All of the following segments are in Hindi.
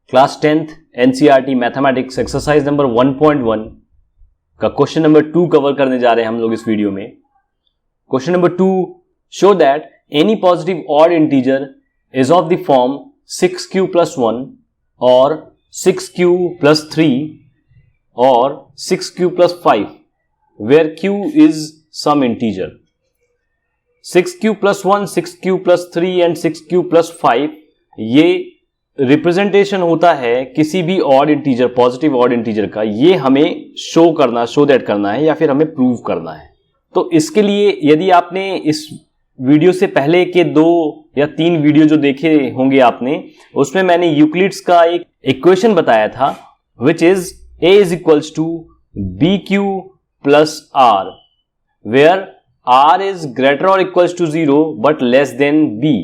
Class 10th NCERT mathematics exercise number 1.1 का क्वेश्चन नंबर 2 कवर करने जा रहे हैं हम लोग इस वीडियो में। Question number 2, show that any positive odd integer is of the form 6q plus 1 और 6q plus 3 और 6q plus 5 where q is some integer। 6q plus 1, 6q plus 3 and 6q plus 5 ये रिप्रेजेंटेशन होता है किसी भी odd integer, positive odd integer का। ये हमें शो दैट करना है या फिर हमें प्रूव करना है। तो इसके लिए यदि आपने इस वीडियो से पहले के 2 या 3 वीडियो जो देखे होंगे आपने, उसमें मैंने यूक्लिड्स का एक इक्वेशन बताया था which is a is equals to bq plus r where r is greater or equals to 0 but less than b।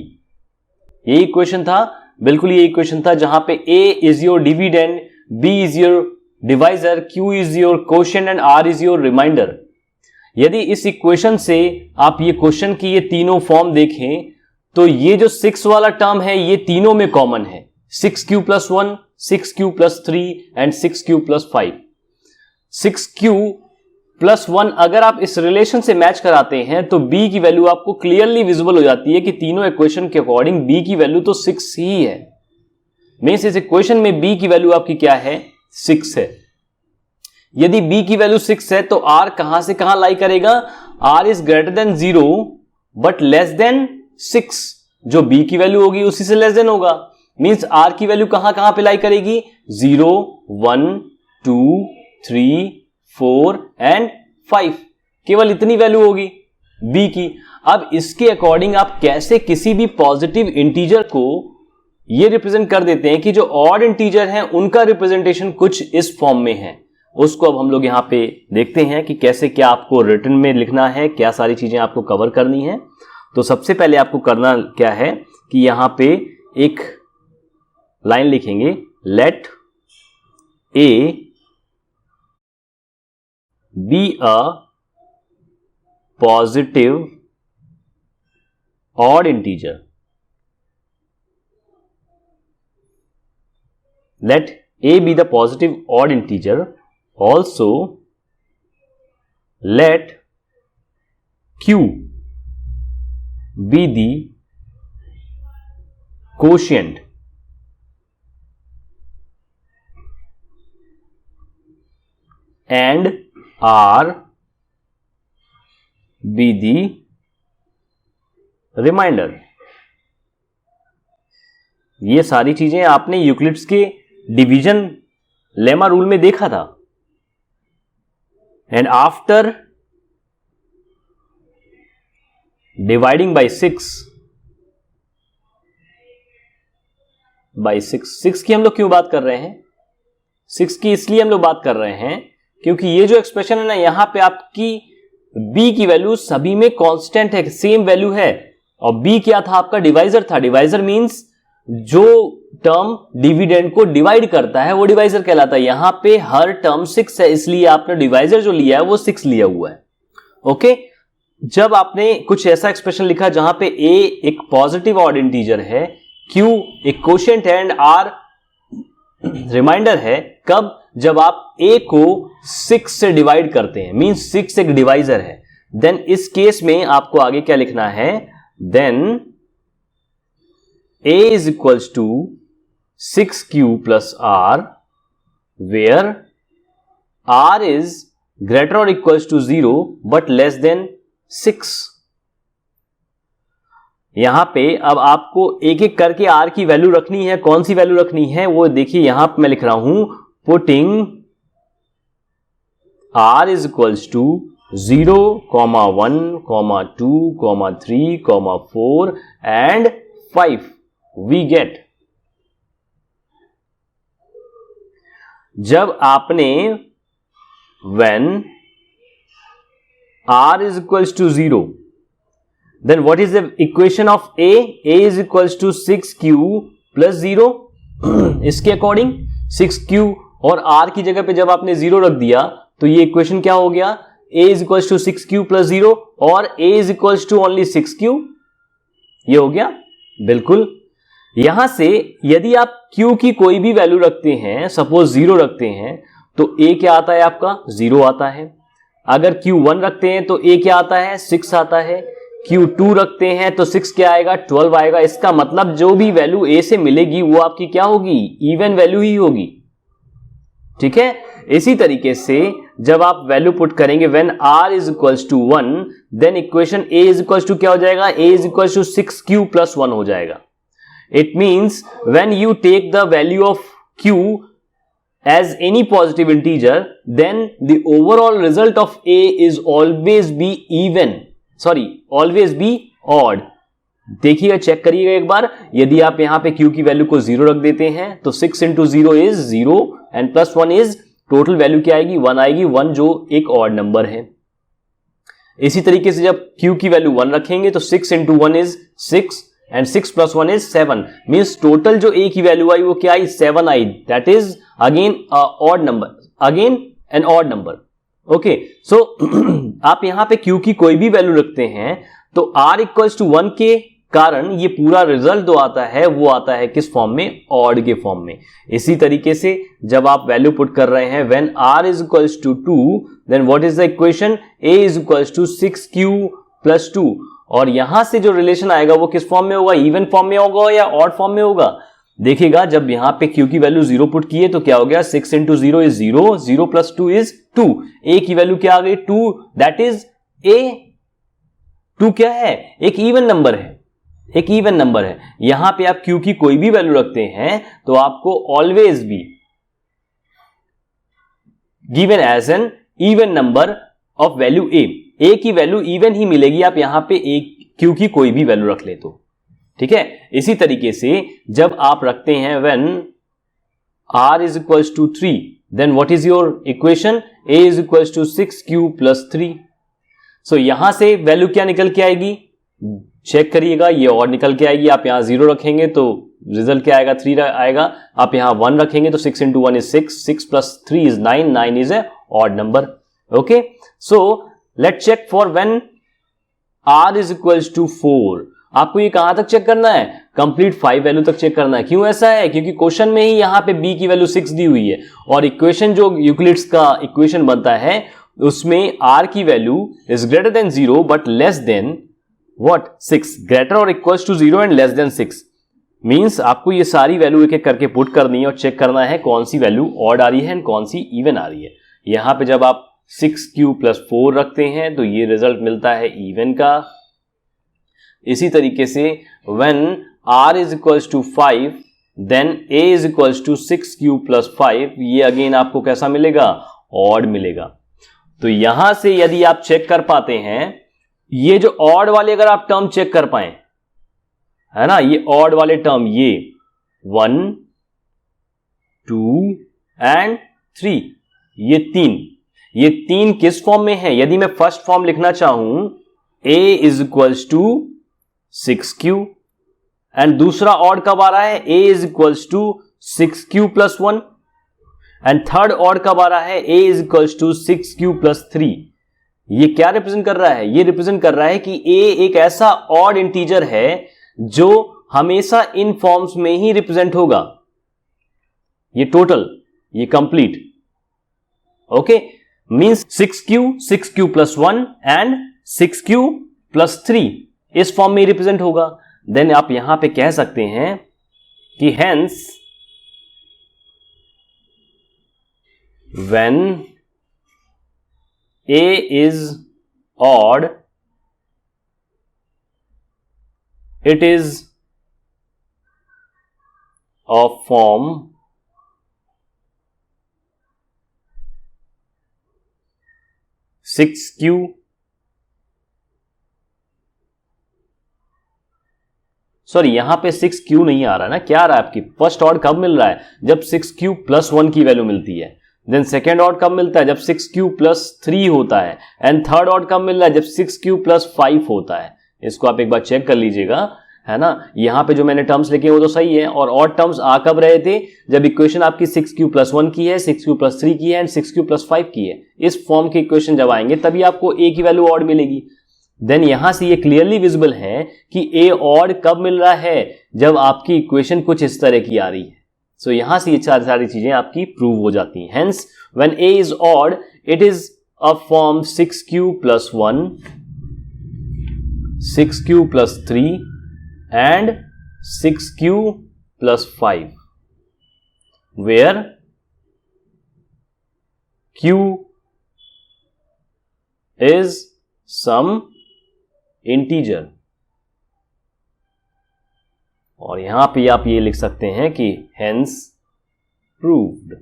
ये इक्वेशन था, बिल्कुल ये इक्वेशन था जहां पे a is your dividend, b is your divisor, q is your quotient and r is your remainder। यदि इस इक्वेशन से आप ये क्वेश्चन की ये तीनों फॉर्म देखें तो ये जो 6 वाला टर्म है ये तीनों में कॉमन है। 6q plus 1, 6q plus 3 and 6q plus 5। 6q plus 1 अगर आप इस रिलेशन से मैच कराते हैं तो b की वैल्यू आपको क्लियरली विजिबल हो जाती है कि तीनों इक्वेशन के अकॉर्डिंग b की वैल्यू तो 6 ही है। मींस इस इक्वेशन में b की वैल्यू आपकी क्या है? 6 है। यदि b की वैल्यू 6 है तो r कहां से कहां लाई करेगा? r is greater than 0 but less than 6। जो b की वैल्यू होगी उसी से लेस देन होगा। मींस r की वैल्यू कहां कहां पे लाई करेगी? 0, 1, 2, 3, 4 एंड 5। केवल इतनी वैल्यू होगी b की। अब इसके अकॉर्डिंग आप कैसे किसी भी पॉजिटिव इंटीजर को ये रिप्रेजेंट कर देते हैं कि जो ऑड इंटीजर है उनका रिप्रेजेंटेशन कुछ इस फॉर्म में है, उसको अब हम लोग यहां पे देखते हैं कि कैसे क्या आपको रिटन में लिखना है, क्या सारी चीजें आपको कवर करनी है। तो सबसे पहले आपको करना क्या है कि यहां पे एक लाइन लिखेंगे, let a be a positive odd integer. Let a be the positive odd integer, also let q be the quotient and r be the remainder। ये सारी चीजें आपने यूक्लिड्स के डिवीजन लेमा रूल में देखा था। एंड आफ्टर डिवाइडिंग बाय 6 की हम लोग क्यों बात कर रहे हैं? 6 की इसलिए हम लोग बात कर रहे हैं क्योंकि ये जो एक्सप्रेशन है ना, यहां पे आपकी b की वैल्यू सभी में कांस्टेंट है, सेम वैल्यू है। और b क्या था? आपका डिवाइजर था। डिवाइजर मींस जो टर्म डिविडेंड को डिवाइड करता है वो डिवाइजर कहलाता है। यहां पे हर टर्म 6 है, इसलिए आपने डिवाइजर जो लिया है वो 6 लिया हुआ है। ओके, जब आपने कुछ ऐसा एक्सप्रेशन लिखा जहां पे a एक पॉजिटिव ऑड इंटीजर है, q एक कोशेंट है एंड r रिमाइंडर है, कब? जब आप a को 6 से डिवाइड करते हैं, मींस 6 एक डिवाइजर है। देन इस केस में आपको आगे क्या लिखना है? Then a is equals to 6q plus r where r is greater or equals to 0 but less than 6। यहां पे अब आपको एक एक करके r की वैल्यू रखनी है। कौन सी वैल्यू रखनी है वो देखिए, यहां पे मैं लिख रहा हूं, putting r is equals to 0, 1, 2, 3, 4 and 5 we get। जब आपने when r is equals to 0, then what is the equation of a? a is equals to 6q plus 0। इसके अकॉर्डिंग 6q और r की जगह पे जब आपने 0 रख दिया तो ये इक्वेशन क्या हो गया? a is equals to 6q plus 0 और a is equals to only 6q। ये हो गया बिल्कुल। यहां से यदि आप Q की कोई भी वैल्यू रखते हैं, सपोज 0 रखते हैं, तो A क्या आता है आपका 0 आता है। अगर Q1 रखते हैं तो A क्या आता है 6 आता है। Q2 रखते हैं तो 6 क्या आएगा 12 आएगा। इसका मतलब जो भी वैल्यू A से मिलेगी वो आपकी क्या होगी, इवन वैल्यू ही होगी। ठीक है, इसी तरीके से जब आप वैल्यू पुट करेंगे when R is equals to 1, then equation A is equals to क्या हो जाएगा, A is equals to 6Q plus 1 हो जाएगा। It means when you take the value of Q as any positive integer, then the overall result of A is always be even, always be odd। देखिएगा, चेक करिएगा एक बार, यदि आप यहां पे Q की वैल्यू को 0 रख देते हैं तो 6 into 0 is 0 and plus 1 is total value क्या आएगी 1 आएगी, 1 जो एक ऑड नंबर है। इसी तरीके से जब Q की वैल्यू 1 रखेंगे तो 6 into 1 is 6 and 6 plus 1 is 7, means total जो A की वैल्यू आई वो क्या आई 7 आई। That is again odd number, again an odd number. Okay, so आप यहां पे Q की कोई भी वैल्यू रखते हैं तो R इक्वल्स टू 1 के कारण ये पूरा रिजल्ट जो आता है वो आता है किस फॉर्म में, ऑड के फॉर्म में। इसी तरीके से जब आप वैल्यू पुट कर रहे हैं when R is equals to 2, then what is the equation, A is equals to 6Q plus 2। और यहां से जो रिलेशन आएगा वो किस फॉर्म में होगा, इवन फॉर्म में होगा या ऑड फॉर्म में होगा। देखिएगा, जब यहां पे Q की वैल्यू 0 पुट की है तो क्या हो गया 6 into 0 is 0, 0 plus 2 is 2। A की वैल्यू क्या आ गई 2, दैट इज A। 2 क्या है, एक इवन नंबर है, एक इवन नंबर है। यहां पे आप Q की कोई भी वैल्यू रखते हैं तो आपको always be given as an even number of value A की वैल्यू इवन ही मिलेगी, आप यहां पे Q की कोई भी वैल्यू रख ले तो। ठीक है, इसी तरीके से जब आप रखते हैं when R is equals to 3, then what is your equation, A is equals to 6Q plus 3। So यहां से वैल्यू क्या निकल के आएगी, चेक करिएगा, ये और निकल के आएगी। आप यहां 0 रखेंगे तो रिजल्ट क्या आएगा 3 आएगा। आप यहां 1 रखेंगे तो 6 into 1 is 6, 6 plus 3 is 9, 9 is a odd number। okay, so let's check for when R is equals to 4। आपको ये कहां तक चेक करना है, कंप्लीट 5 वैल्यू तक चेक करना है। क्यों ऐसा है, क्योंकि क्वेश्चन में ही यहां पे B की वैल्यू 6 दी हुई है और इक्वेशन जो यूक्लिड्स का इक्वेशन बनता है उसमें R की value is greater than 0 but less than what 6, greater और equals to 0 and less than 6। Means आपको ये सारी वैल्यू एक एक करके पुट करनी है और चेक करना है कौन सी वैल्यू ऑड आ रही है एंड कौन सी इवन आ रही है। यहां पे जब आप 6Q प्लस 4 रखते हैं तो ये रिजल्ट मिलता है इवन का। इसी तरीके से when R is equals to 5, then A is equals to 6Q plus 5, ये अगेन आपको कैसा मिलेगा, ऑड मिलेगा। तो यहां से यदि आप चेक कर पाते हैं, ये जो ऑड वाले अगर आप टर्म चेक कर पाए, है ना, ये ऑड वाले टर्म, ये 1, 2 एंड 3, ये तीन किस फॉर्म में है। यदि मैं फर्स्ट फॉर्म लिखना चाहूं A is equals to 6Q and दूसरा ऑड कब आ रहा है, A is equals to 6Q plus 1 and third odd कब आ रहा है, A is equals to 6Q plus 3। ये क्या रिप्रेजेंट कर रहा है, ये रिप्रेजेंट कर रहा है कि A एक ऐसा ऑड इंटीजर है जो हमेशा इन फॉर्म्स में ही रिप्रेजेंट होगा। ये टोटल, ये complete. Okay, means 6Q plus 1 and 6Q plus 3 इस फॉर्म में ही रिप्रेजेंट होगा। देन आप यहां पे कह सकते हैं कि hence when A is odd, it is of form 6Q sorry, यहां पे 6Q नहीं आ रहा ना, क्या आ रहा है आपकी, फर्स्ट ऑड कब मिल रहा है, जब 6Q प्लस 1 की वैल्यू मिलती है। देन सेकेंड ऑड कब मिलता है, जब 6Q प्लस 3 होता है। एंड थर्ड ऑड कब मिल रहा है, जब 6Q प्लस 5 होता है। इसको आप एक बार चेक कर लीजिएगा, है ना। यहां पे जो मैंने टर्म्स लिखे वो तो सही है, और ऑड टर्म्स आ कब रहे थे, जब इक्वेशन आपकी 6Q प्लस 1 की है, 6Q प्लस 3 की है एंड 6Q प्लस 5 की है। इस फॉर्म की इक्वेशन जब आएंगे तभी आपको A की वैल्यू ऑड मिलेगी। देन यहां से ये क्लियरली विजिबल है कि ए ऑड कब मिल रहा है, जब आपकी इक्वेशन कुछ इस तरह की आ रही है। सो यहां से ये सारी चीजें आपकी प्रूव हो जाती हैं। Hence when A is odd it is a form 6q plus 1, 6q plus 3 and 6q plus 5, where q is some integer। और यहां पे आप ये लिख सकते हैं कि hence proved।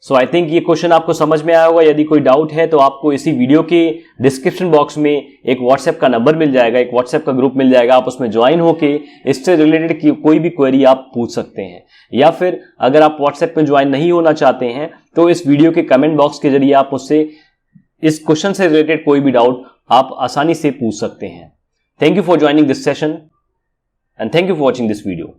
So I think ये क्वेश्चन आपको समझ में आया होगा। यदि कोई डाउट है तो आपको इसी वीडियो के डिस्क्रिप्शन बॉक्स में एक व्हाट्सएप का नंबर मिल जाएगा, एक व्हाट्सएप का ग्रुप मिल जाएगा। आप उसमें ज्वाइन होके इससे रिलेटेड कोई भी क्वेरी आप पूछ सकते हैं, या फिर अगर आप व्हाट्सएप में ज्वाइन नहीं होना चाहते हैं तो इस वीडियो के कमेंट बॉक्स के जरिए आप उससे इस क्वेश्चन से रिलेटेड कोई भी डाउट आप आसानी से पूछ सकते हैं। Thank you for joining this session and thank you for watching this video.